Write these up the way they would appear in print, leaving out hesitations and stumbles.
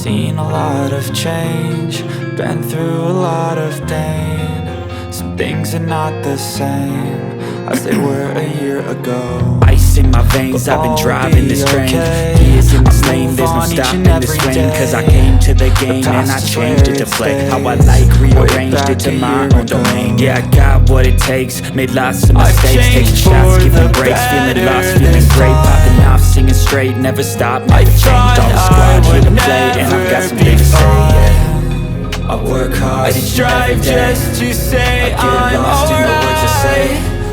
seen a lot of change, been through a lot of pain. Some things are not the same as they were a year ago. Ice in my veins, I've been driving this train. Years in this lane, there's no stopping this flame. Cause I came to the game and I changed it to play how I like, rearranged it to my own domain. Yeah, I got what it takes, made lots of mistakes, taking shots, giving breaks, feeling lost, feeling great, popping off, singing straight, never stop, never changed. All the squad here to play, and I've got something to say, yeah. I work hard, I strive just to say I'm alright.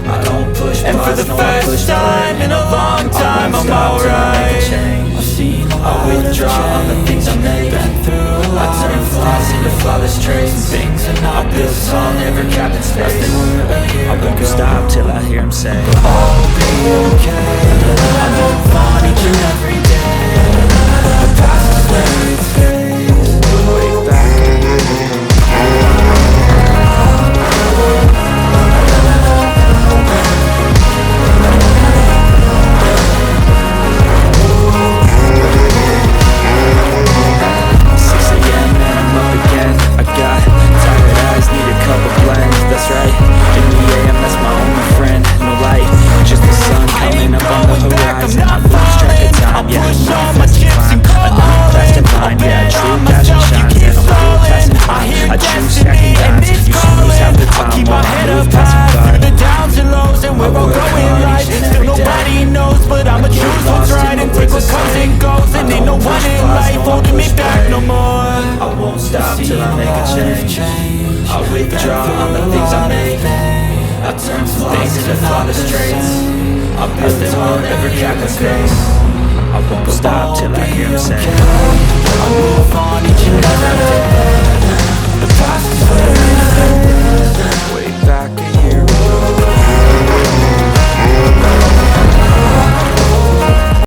I don't push and for the first time in a long time I'm alright. I've seen I withdraw on the things I made. Been through a lot I turn flaws into flawless traits. things are not I build tall, never capped in space. they were a year I won't ago. stop till I hear him say I'll be okay. I move on each and every day. The past is where it stays. Way back. till I make a change. I withdraw on the things I make. I turn flaws into flawless traits. I build them on every cap and space. I won't stop till I hear him say I move on each and every